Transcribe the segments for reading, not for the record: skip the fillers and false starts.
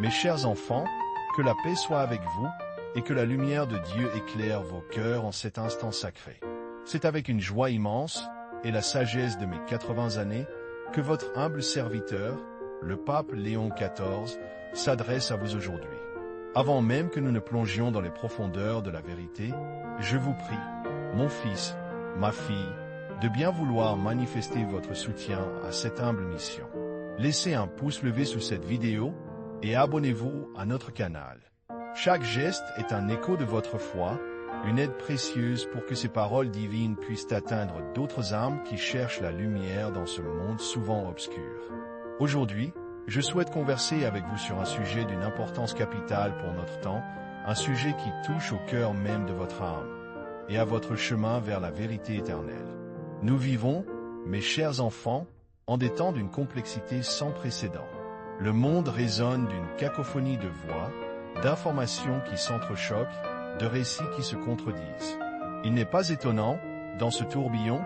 Mes chers enfants, que la paix soit avec vous, et que la lumière de Dieu éclaire vos cœurs en cet instant sacré. C'est avec une joie immense, et la sagesse de mes 80 années, que votre humble serviteur, le pape Léon XIV, s'adresse à vous aujourd'hui. Avant même que nous ne plongions dans les profondeurs de la vérité, je vous prie, mon fils, ma fille, de bien vouloir manifester votre soutien à cette humble mission. Laissez un pouce levé sous cette vidéo et abonnez-vous à notre canal. Chaque geste est un écho de votre foi, une aide précieuse pour que ces paroles divines puissent atteindre d'autres âmes qui cherchent la lumière dans ce monde souvent obscur. Aujourd'hui, je souhaite converser avec vous sur un sujet d'une importance capitale pour notre temps, un sujet qui touche au cœur même de votre âme et à votre chemin vers la vérité éternelle. Nous vivons, mes chers enfants, en des temps d'une complexité sans précédent. Le monde résonne d'une cacophonie de voix, d'informations qui s'entrechoquent, de récits qui se contredisent. Il n'est pas étonnant, dans ce tourbillon,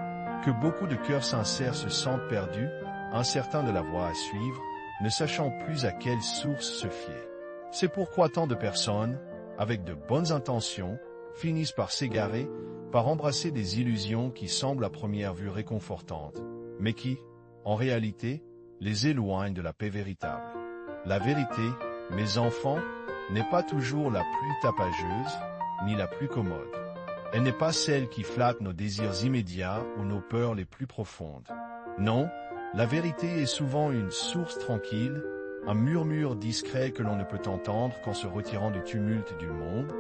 que beaucoup de cœurs sincères se sentent perdus, incertains de la voie à suivre, ne sachant plus à quelle source se fier. C'est pourquoi tant de personnes, avec de bonnes intentions, finissent par s'égarer, par embrasser des illusions qui semblent à première vue réconfortantes, mais qui, en réalité, les éloignent de la paix véritable. La vérité, mes enfants, n'est pas toujours la plus tapageuse, ni la plus commode. Elle n'est pas celle qui flatte nos désirs immédiats ou nos peurs les plus profondes. Non, la vérité est souvent une source tranquille, un murmure discret que l'on ne peut entendre qu'en se retirant du tumulte du monde,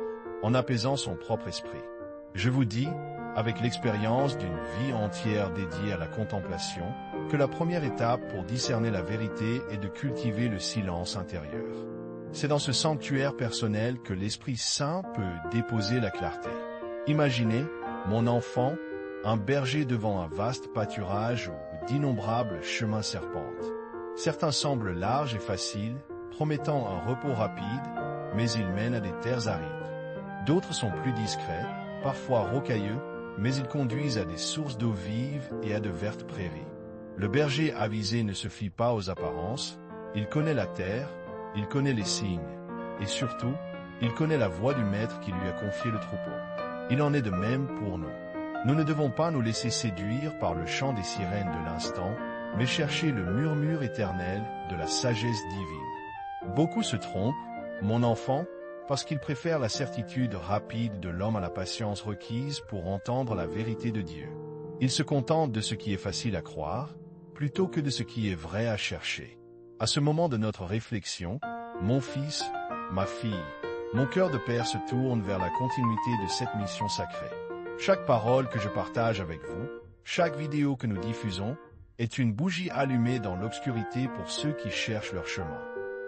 en apaisant son propre esprit. Je vous dis, avec l'expérience d'une vie entière dédiée à la contemplation, que la première étape pour discerner la vérité est de cultiver le silence intérieur. C'est dans ce sanctuaire personnel que l'Esprit Saint peut déposer la clarté. Imaginez, mon enfant, un berger devant un vaste pâturage où d'innombrables chemins serpentent. Certains semblent larges et faciles, promettant un repos rapide, mais ils mènent à des terres arides. D'autres sont plus discrets, parfois rocailleux, mais ils conduisent à des sources d'eau vive et à de vertes prairies. Le berger avisé ne se fie pas aux apparences, il connaît la terre, il connaît les signes, et surtout, il connaît la voix du maître qui lui a confié le troupeau. Il en est de même pour nous. Nous ne devons pas nous laisser séduire par le chant des sirènes de l'instant, mais chercher le murmure éternel de la sagesse divine. Beaucoup se trompent, mon enfant, parce qu'ils préfèrent la certitude rapide de l'homme à la patience requise pour entendre la vérité de Dieu. Ils se contentent de ce qui est facile à croire, plutôt que de ce qui est vrai à chercher. À ce moment de notre réflexion, mon fils, ma fille, mon cœur de père se tourne vers la continuité de cette mission sacrée. Chaque parole que je partage avec vous, chaque vidéo que nous diffusons, est une bougie allumée dans l'obscurité pour ceux qui cherchent leur chemin.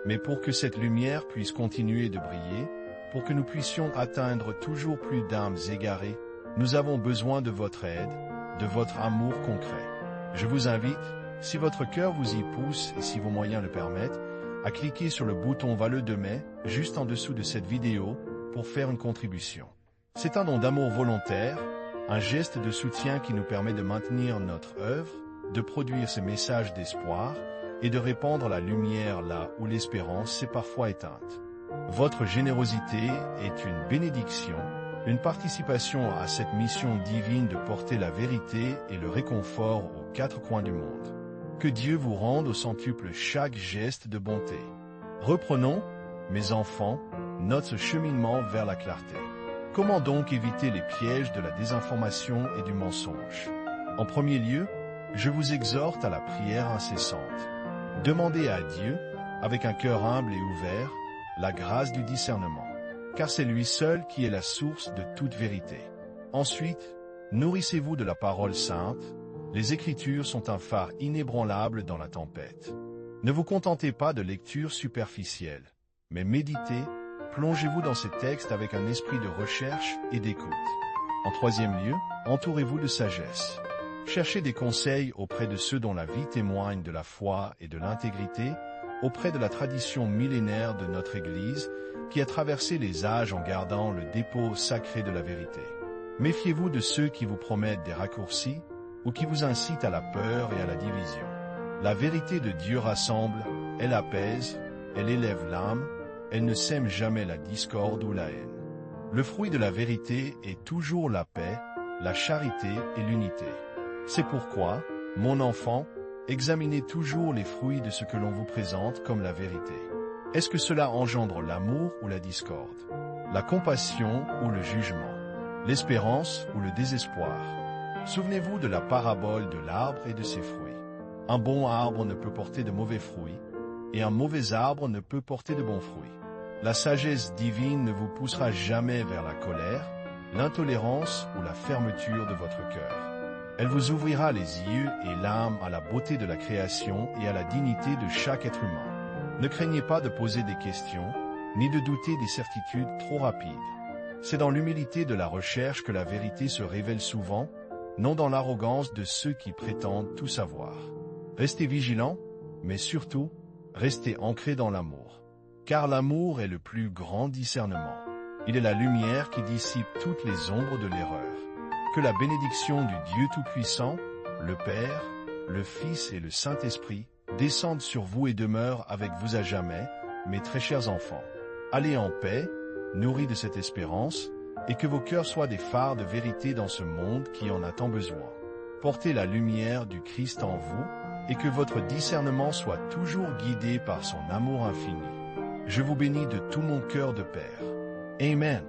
Mais pour que cette lumière puisse continuer de briller, pour que nous puissions atteindre toujours plus d'âmes égarées, nous avons besoin de votre aide, de votre amour concret. Je vous invite, si votre cœur vous y pousse et si vos moyens le permettent, à cliquer sur le bouton Vale de mai, juste en dessous de cette vidéo, pour faire une contribution. C'est un don d'amour volontaire, un geste de soutien qui nous permet de maintenir notre œuvre, de produire ces messages d'espoir et de répandre la lumière là où l'espérance s'est parfois éteinte. Votre générosité est une bénédiction, une participation à cette mission divine de porter la vérité et le réconfort aux quatre coins du monde. Que Dieu vous rende au centuple chaque geste de bonté. Reprenons, mes enfants, notre cheminement vers la clarté. Comment donc éviter les pièges de la désinformation et du mensonge? En premier lieu, je vous exhorte à la prière incessante. Demandez à Dieu, avec un cœur humble et ouvert, la grâce du discernement, car c'est lui seul qui est la source de toute vérité. Ensuite, nourrissez-vous de la parole sainte. Les Écritures sont un phare inébranlable dans la tempête. Ne vous contentez pas de lectures superficielles, mais méditez, plongez-vous dans ces textes avec un esprit de recherche et d'écoute. En troisième lieu, entourez-vous de sagesse. Cherchez des conseils auprès de ceux dont la vie témoigne de la foi et de l'intégrité, auprès de la tradition millénaire de notre Église, qui a traversé les âges en gardant le dépôt sacré de la vérité. Méfiez-vous de ceux qui vous promettent des raccourcis, ou qui vous incitent à la peur et à la division. La vérité de Dieu rassemble, elle apaise, elle élève l'âme, Elle ne sème jamais la discorde ou la haine. Le fruit de la vérité est toujours la paix, la charité et l'unité. C'est pourquoi, mon enfant, examinez toujours les fruits de ce que l'on vous présente comme la vérité. Est-ce que cela engendre l'amour ou la discorde, la compassion ou le jugement, l'espérance ou le désespoir? Souvenez-vous de la parabole de l'arbre et de ses fruits. Un bon arbre ne peut porter de mauvais fruits, et un mauvais arbre ne peut porter de bons fruits. La sagesse divine ne vous poussera jamais vers la colère, l'intolérance ou la fermeture de votre cœur. Elle vous ouvrira les yeux et l'âme à la beauté de la création et à la dignité de chaque être humain. Ne craignez pas de poser des questions, ni de douter des certitudes trop rapides. C'est dans l'humilité de la recherche que la vérité se révèle souvent, non dans l'arrogance de ceux qui prétendent tout savoir. Restez vigilants, mais surtout, restez ancrés dans l'amour. Car l'amour est le plus grand discernement. Il est la lumière qui dissipe toutes les ombres de l'erreur. Que la bénédiction du Dieu Tout-Puissant, le Père, le Fils et le Saint-Esprit, descendent sur vous et demeurent avec vous à jamais, mes très chers enfants. Allez en paix, nourris de cette espérance, et que vos cœurs soient des phares de vérité dans ce monde qui en a tant besoin. Portez la lumière du Christ en vous, et que votre discernement soit toujours guidé par son amour infini. Je vous bénis de tout mon cœur de Père. Amen.